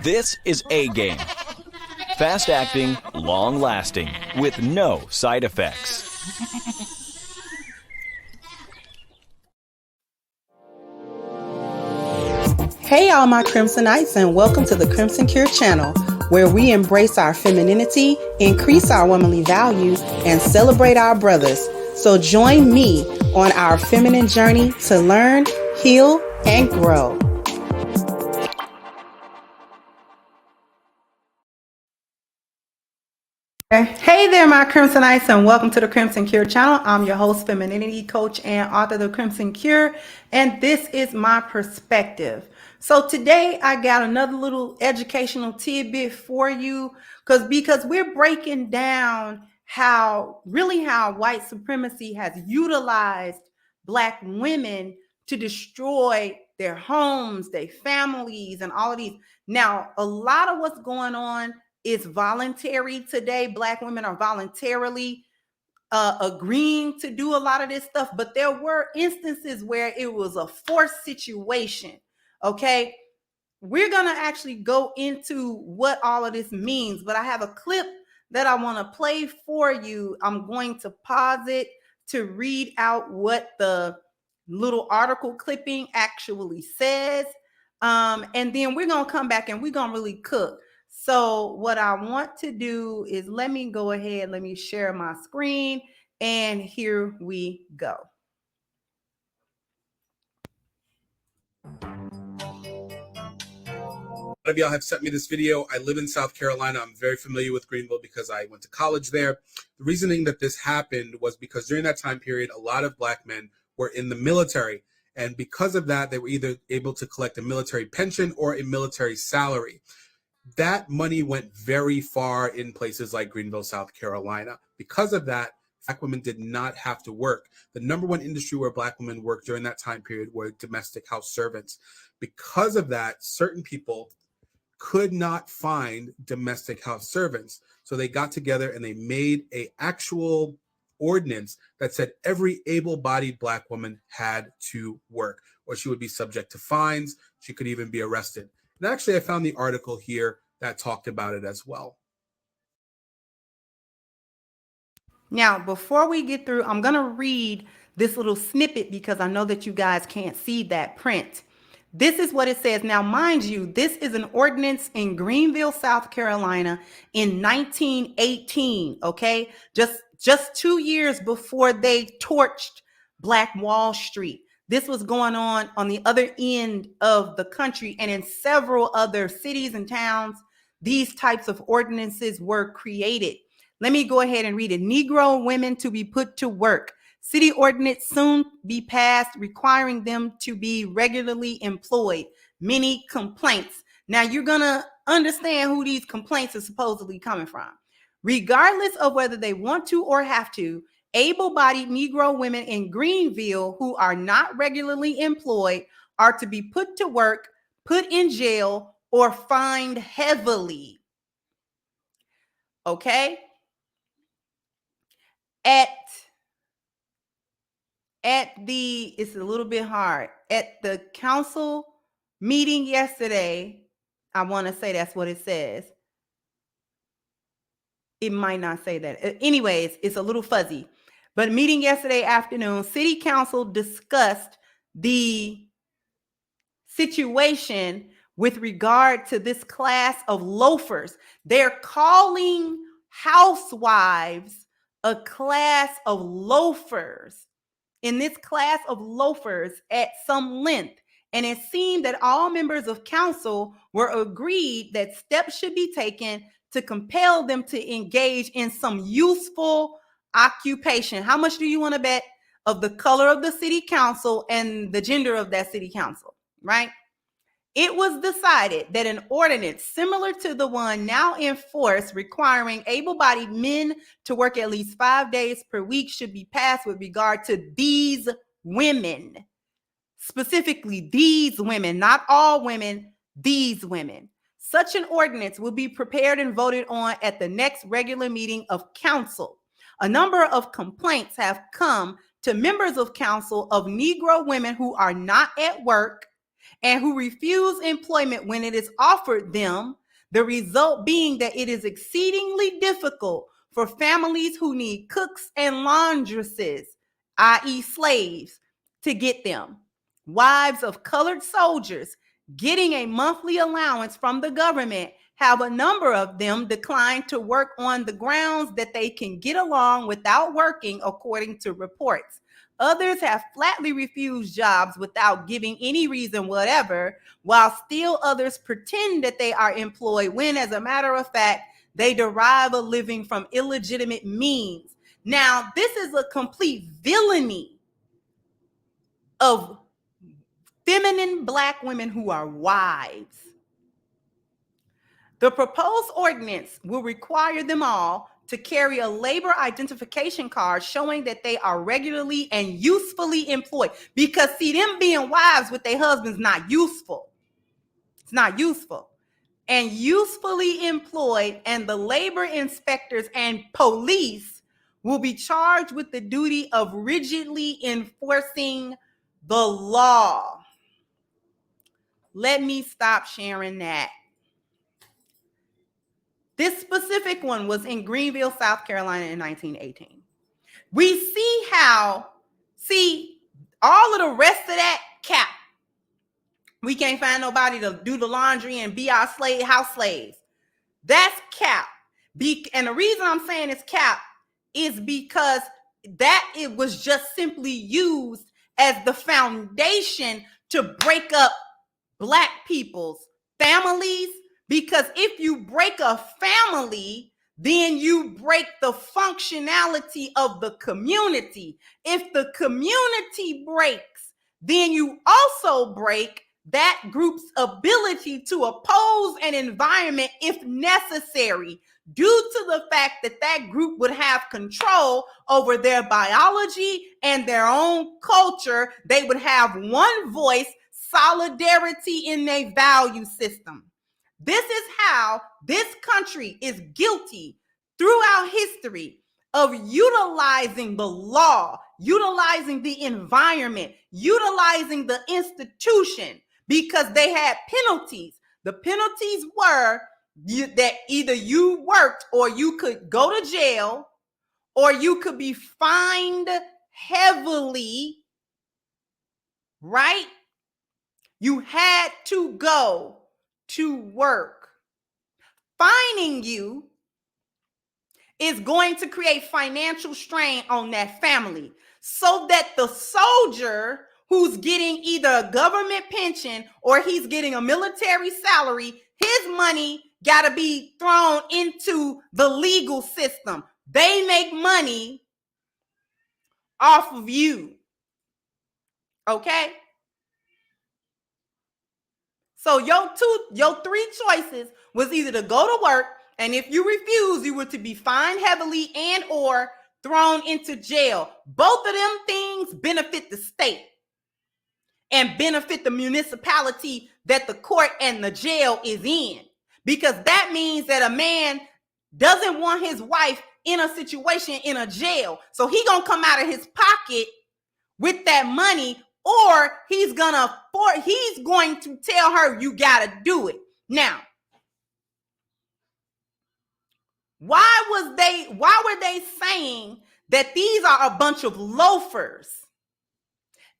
This is A-Game. Fast acting, long lasting, with no side effects. Hey all my Crimsonites, and welcome to the Crimson Cure channel, where we embrace our femininity, increase our womanly value, and celebrate our brothers. So join me on our feminine journey to learn, heal, and grow. Hey there, my Crimsonites, and welcome to the Crimson Cure channel. I'm your host, femininity coach, and author of the Crimson Cure, and this is my perspective. So today I got another little educational tidbit for you because we're breaking down how white supremacy has utilized Black women to destroy their homes, their families, and all of these. Now, a lot of what's going on is voluntary today. Black women are voluntarily agreeing to do a lot of this stuff, but there were instances where it was a forced situation. Okay, we're gonna actually go into what all of this means, but I have a clip that I want to play for you. I'm going to pause it to read out what the little article clipping actually says, and then we're gonna come back and we're gonna really cook. So what I want to do is let me go ahead, let me share my screen, and here we go. A lot of y'all have sent me this video. I live in South Carolina. I'm very familiar with Greenville because I went to college there. The reasoning that this happened was because during that time period, a lot of Black men were in the military. And because of that, they were either able to collect a military pension or a military salary. That money went very far in places like Greenville, South Carolina. Because of that, Black women did not have to work. The number one industry where Black women worked during that time period were domestic house servants. Because of that, certain people could not find domestic house servants. So they got together and they made an actual ordinance that said every able-bodied Black woman had to work, or she would be subject to fines. She could even be arrested. And actually, I found the article here that talked about it as well. Now, before we get through, I'm going to read this little snippet because I know that you guys can't see that print. This is what it says. Now, mind you, this is an ordinance in Greenville, South Carolina in 1918, okay? Just 2 years before they torched Black Wall Street. This was going on the other end of the country, and in several other cities and towns, these types of ordinances were created. Let me go ahead and read it. Negro women to be put to work. City ordinance soon be passed requiring them to be regularly employed. Many complaints. Now you're going to understand who these complaints are supposedly coming from. Regardless of whether they want to or have to, able-bodied Negro women in Greenville who are not regularly employed are to be put to work, put in jail, or fined heavily. Okay? It's a little bit hard. At the council meeting yesterday, I want to say that's what it says. It might not say that. Anyways, it's a little fuzzy. But meeting yesterday afternoon, City Council discussed the situation with regard to this class of loafers. They're calling housewives a class of loafers. In this class of loafers at some length, and it seemed that all members of council were agreed that steps should be taken to compel them to engage in some useful occupation. How much do you want to bet of the color of the city council and the gender of that city council, right? It was decided that an ordinance similar to the one now in force requiring able-bodied men to work at least 5 days per week should be passed with regard to these women. Specifically, these women, not all women, these women. Such an ordinance will be prepared and voted on at the next regular meeting of council. A number of complaints have come to members of council of Negro women who are not at work and who refuse employment when it is offered them, the result being that it is exceedingly difficult for families who need cooks and laundresses, i.e. slaves, to get them. Wives of colored soldiers getting a monthly allowance from the government have a number of them declined to work on the grounds that they can get along without working, according to reports. Others have flatly refused jobs without giving any reason whatever, while still others pretend that they are employed when, as a matter of fact, they derive a living from illegitimate means. Now, this is a complete villainy of feminine Black women who are wives. The proposed ordinance will require them all to carry a labor identification card showing that they are regularly and usefully employed. Because, see, them being wives with their husbands not useful. It's not useful. And usefully employed, and the labor inspectors and police will be charged with the duty of rigidly enforcing the law. Let me stop sharing that. This specific one was in Greenville, South Carolina in 1918. We see all of the rest of that cap. We can't find nobody to do the laundry and be our house slaves. That's cap. And the reason I'm saying it's cap is because that it was just simply used as the foundation to break up Black people's families. Because if you break a family, then you break the functionality of the community. If the community breaks, then you also break that group's ability to oppose an environment if necessary, due to the fact that that group would have control over their biology and their own culture. They would have one voice, solidarity in their value system. This is how this country is guilty throughout history of utilizing the law, utilizing the environment, utilizing the institution, because they had penalties. The penalties were that either you worked, or you could go to jail, or you could be fined heavily, right? You had to go to work. Fining you is going to create financial strain on that family, so that the soldier who's getting either a government pension or he's getting a military salary, his money got to be thrown into the legal system. They make money off of you. Okay? So your three choices was either to go to work, and if you refuse, you were to be fined heavily and or thrown into jail. Both of them things benefit the state and benefit the municipality that the court and the jail is in. Because that means that a man doesn't want his wife in a situation in a jail. So he gonna come out of his pocket with that money, or he's going to tell her, you gotta do it. Now, why were they saying that these are a bunch of loafers,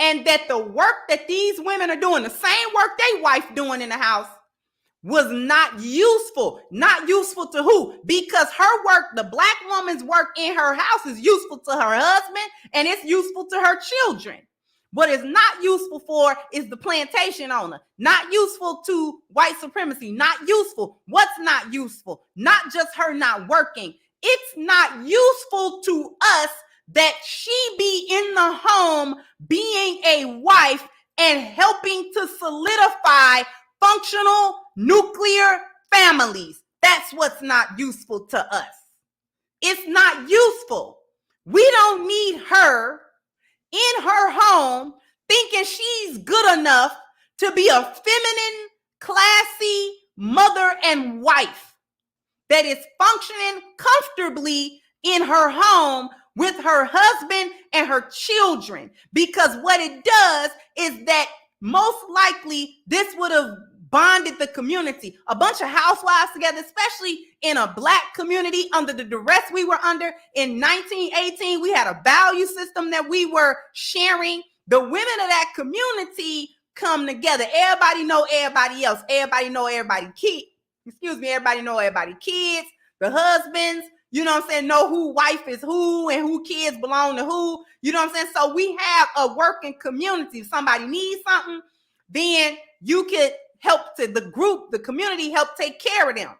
and that the work that these women are doing, the same work they wife doing in the house, was not useful? Not useful to who? Because her work, the Black woman's work in her house, is useful to her husband, and it's useful to her children. What it's not useful for is the plantation owner. Not useful to white supremacy. Not useful. What's not useful? Not just her not working. It's not useful to us that she be in the home being a wife and helping to solidify functional nuclear families. That's what's not useful to us. It's not useful. We don't need her in her home thinking she's good enough to be a feminine, classy mother and wife that is functioning comfortably in her home with her husband and her children. Because what it does is that most likely this would have bonded the community. A bunch of housewives together, especially in a Black community under the duress we were under in 1918. We had a value system that we were sharing. The women of that community come together. Everybody know everybody else. Everybody know everybody everybody know everybody kids, the husbands, you know what I'm saying, know who wife is who and who kids belong to who, you know what I'm saying? So we have a working community. If somebody needs something, then you could help to the community help take care of them.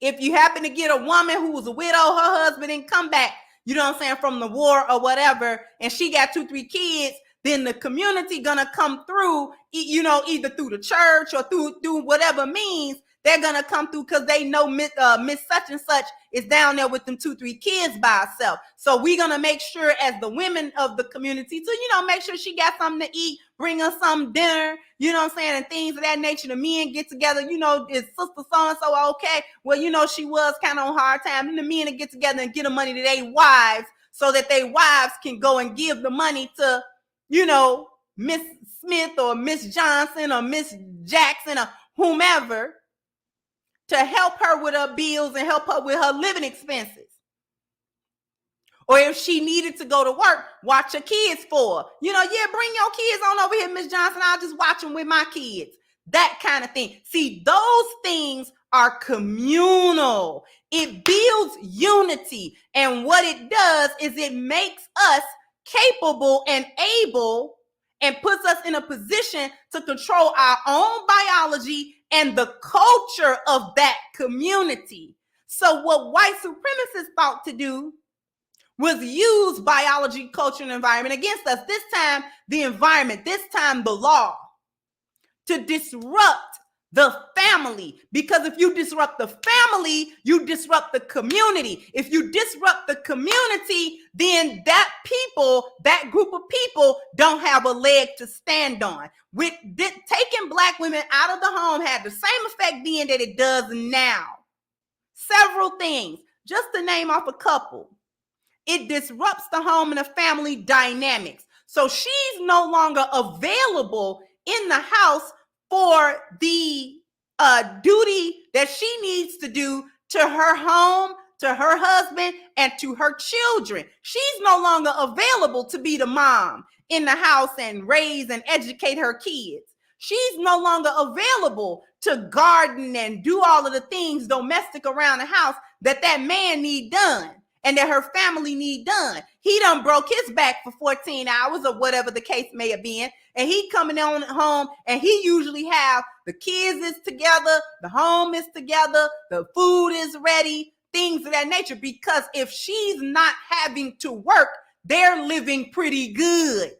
If you happen to get a woman who was a widow, her husband didn't come back, you know what I'm saying, from the war or whatever, and she got 2-3 kids, then the community gonna come through, you know, either through the church or through whatever means. They're gonna come through because they know Miss such and such is down there with them 2-3 kids by herself. So we're gonna make sure, as the women of the community, to, you know, make sure she got something to eat, bring her some dinner, you know what I'm saying, and things of that nature. The men get together, you know, is sister so and so okay? Well, you know, she was kind of on hard time. And the men to get together and get the money to their wives, so that their wives can go and give the money to, you know, Miss Smith or Miss Johnson or Miss Jackson or whomever, to help her with her bills and help her with her living expenses. Or if she needed to go to work, watch her kids for her. You know, yeah, bring your kids on over here, Miss Johnson. I'll just watch them with my kids. That kind of thing. See, those things are communal. It builds unity. And what it does is it makes us capable and able, and puts us in a position to control our own biology and the culture of that community. So what white supremacists thought to do was use biology, culture, and environment against us. This time, the environment, this time, the law, to disrupt the family. Because if you disrupt the family, you disrupt the community. If you disrupt the community, then that group of people don't have a leg to stand on. With taking Black women out of the home had the same effect then that it does now. Several things, just to name off a couple. It disrupts the home and the family dynamics. So she's no longer available in the house for the duty that she needs to do to her home, to her husband, and to her children. She's no longer available to be the mom in the house and raise and educate her kids. She's no longer available to garden and do all of the things domestic around the house that man need done and that her family need done. He done broke his back for 14 hours or whatever the case may have been. And he coming on home, and he usually have the kids is together, the home is together, the food is ready, things of that nature. Because if she's not having to work, they're living pretty good.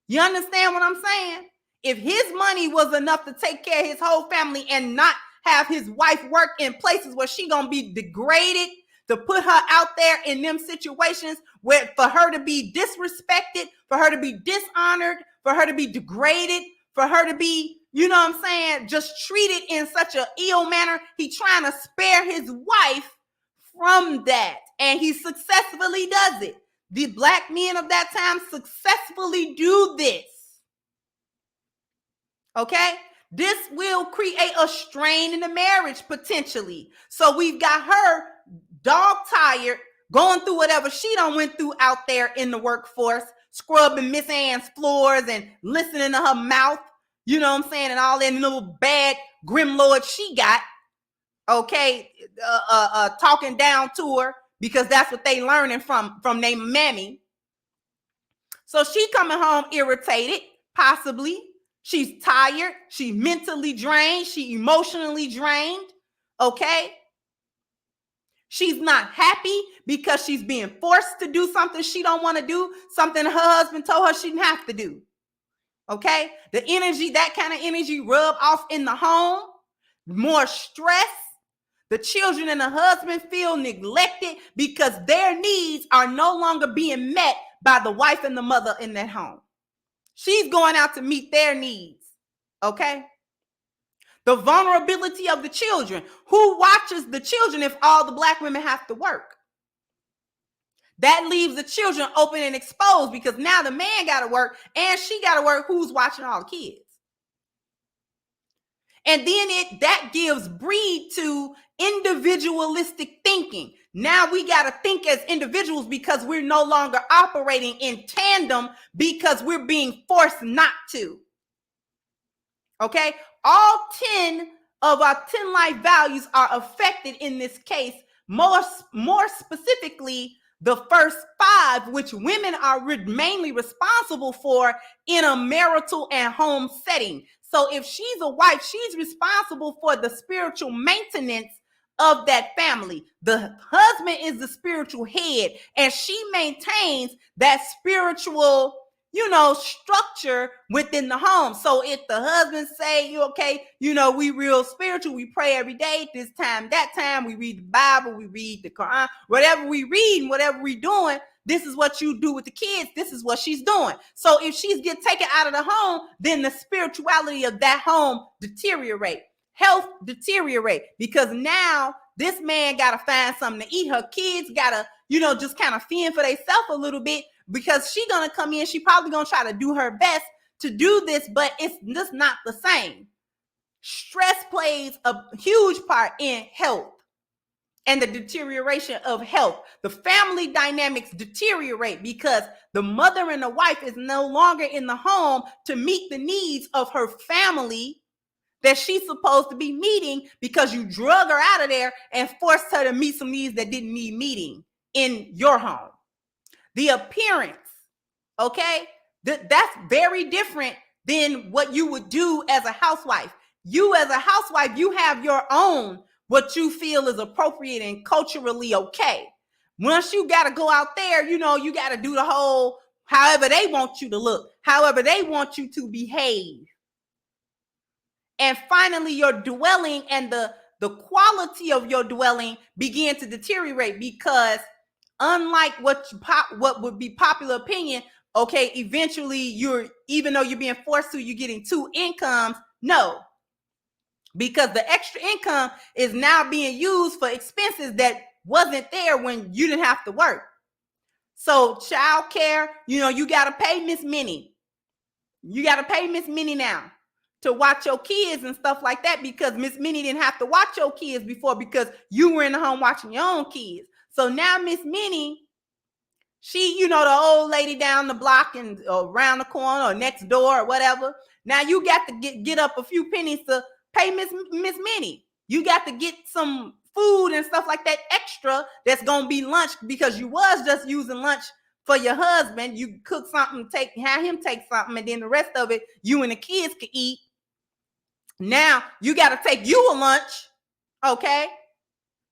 You understand what I'm saying? If his money was enough to take care of his whole family and not have his wife work in places where she gonna be degraded, to put her out there in them situations where for her to be disrespected, for her to be dishonored, for her to be degraded, for her to be, you know what I'm saying, just treated in such an ill manner. He trying to spare his wife from that. And he successfully does it. The Black men of that time successfully do this. Okay? This will create a strain in the marriage potentially. So we've got her dog tired, going through whatever she done went through out there in the workforce, scrubbing Miss Ann's floors and listening to her mouth, you know what I'm saying, and all that little bad grim lord she got, okay, talking down to her because that's what they learning from their mammy. So she coming home irritated, possibly. She's tired. She's mentally drained. She emotionally drained, okay? She's not happy because she's being forced to do something she don't want to do, something her husband told her she didn't have to do. Okay? The energy, that kind of energy rub off in the home, more stress. The children and the husband feel neglected because their needs are no longer being met by the wife and the mother in that home. She's going out to meet their needs. Okay? The vulnerability of the children. Who watches the children if all the Black women have to work? That leaves the children open and exposed because now the man got to work and she got to work. Who's watching all the kids? And then that gives breed to individualistic thinking. Now we got to think as individuals because we're no longer operating in tandem because we're being forced not to. Okay? All 10 of our 10 life values are affected in this case. More specifically, the first 5, which women are mainly responsible for in a marital and home setting. So if she's a wife, she's responsible for the spiritual maintenance of that family. The husband is the spiritual head, and she maintains that spiritual, structure within the home. So if the husband say, you okay, we real spiritual, we pray every day, this time, that time, we read the Bible, we read the Quran, whatever we read and whatever we doing, this is what you do with the kids, this is what she's doing. So if she's get taken out of the home, then the spirituality of that home deteriorate, health deteriorate, because now this man got to find something to eat. Her kids got to, just kind of fend for themselves a little bit, because she gonna come in, she probably gonna try to do her best to do this, but it's just not the same. Stress plays a huge part in health and the deterioration of health. The family dynamics deteriorate because the mother and the wife is no longer in the home to meet the needs of her family that she's supposed to be meeting, because you drug her out of there and forced her to meet some needs that didn't need meeting in your home. The appearance, okay? That's very different than what you would do as a housewife. You as a housewife, you have your own, what you feel is appropriate and culturally okay. Once you got to go out there, you got to do the whole, however they want you to look, however they want you to behave. And finally, your dwelling and the quality of your dwelling begin to deteriorate, because unlike what would be popular opinion, okay, eventually even though you're being forced to, you're getting 2 incomes. No, because the extra income is now being used for expenses that wasn't there when you didn't have to work. So child care, you got to pay Miss Minnie. You got to pay Miss Minnie now to watch your kids and stuff like that, because Miss Minnie didn't have to watch your kids before because you were in the home watching your own kids. So now Miss Minnie, she, the old lady down the block and around the corner or next door or whatever. Now you got to get up a few pennies to pay Miss Minnie. You got to get some food and stuff like that extra that's going to be lunch, because you was just using lunch for your husband. You cook something, have him take something, and then the rest of it you and the kids could eat. Now you got to take you a lunch, okay?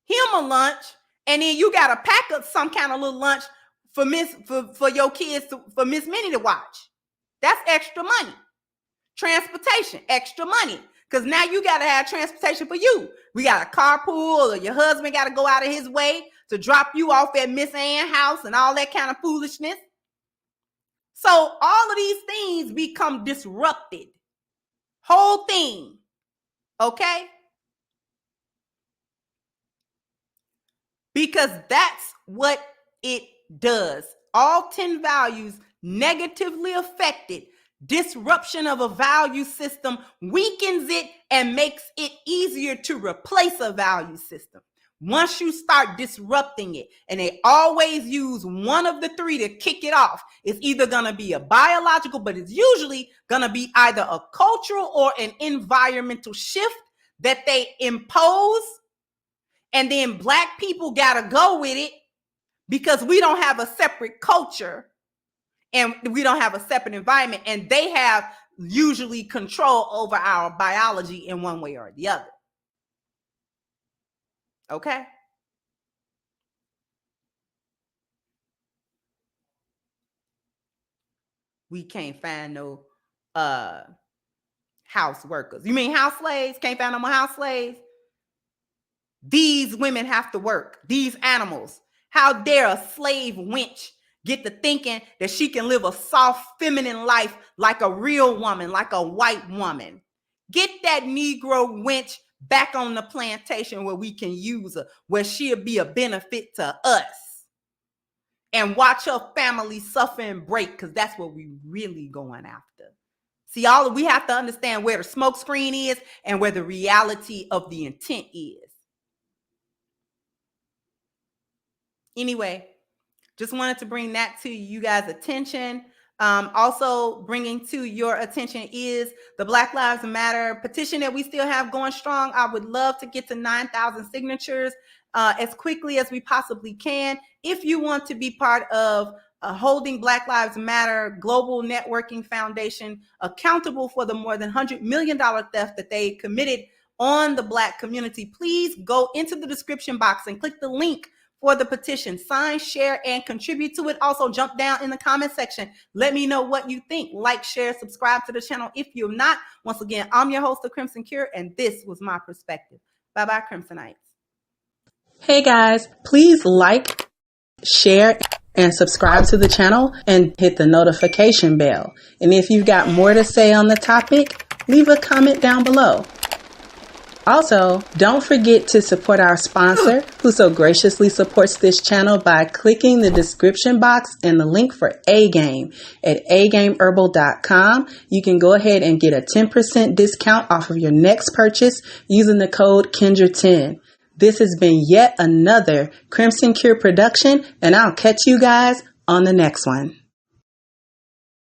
Him a lunch, and then you got to pack up some kind of little lunch for your kids, for Miss Minnie to watch. That's extra money. Transportation, extra money, because now you got to have transportation for you. We got a carpool, or your husband got to go out of his way to drop you off at Miss Ann's house and all that kind of foolishness. So all of these things become disrupted. Whole thing, okay? Because that's what it does. All 10 values negatively affected. Disruption of a value system weakens it and makes it easier to replace a value system. Once you start disrupting it, and they always use one of the 3 to kick it off. It's either going to be a biological, but it's usually going to be either a cultural or an environmental shift that they impose. And then Black people got to go with it, because we don't have a separate culture and we don't have a separate environment, and they have usually control over our biology in one way or the other. Okay? We can't find no house workers. You mean house slaves? Can't find no more house slaves? These women have to work. These animals. How dare a slave wench get to thinking that she can live a soft, feminine life like a real woman, like a white woman? Get that Negro wench back on the plantation where we can use her, where she'll be a benefit to us. and watch your family suffer and break, because that's what we really going after. See, we have to understand where the smoke screen is and where the reality of the intent is. Anyway, just wanted to bring that to you guys' attention. Also bringing to your attention is the Black Lives Matter petition that we still have going strong. I would love to get to 9,000 signatures as quickly as we possibly can. If you want to be part of holding Black Lives Matter Global Networking Foundation accountable for the more than $100 million theft that they committed on the Black community, please go into the description box and click the link for the petition. Sign, share, and contribute to it. Also, jump down in the comment section. Let me know what you think. Like, share, subscribe to the channel if you're not. Once again, I'm your host, The Crimson Cure, and this was my perspective. Bye-bye, Crimsonites. Hey guys, please like, share, and subscribe to the channel and hit the notification bell. And if you've got more to say on the topic, leave a comment down below. Also, don't forget to support our sponsor, who so graciously supports this channel by clicking the description box and the link for A-Game at agameherbal.com. You can go ahead and get a 10% discount off of your next purchase using the code Kendra10. This has been yet another Crimson Cure production, and I'll catch you guys on the next one.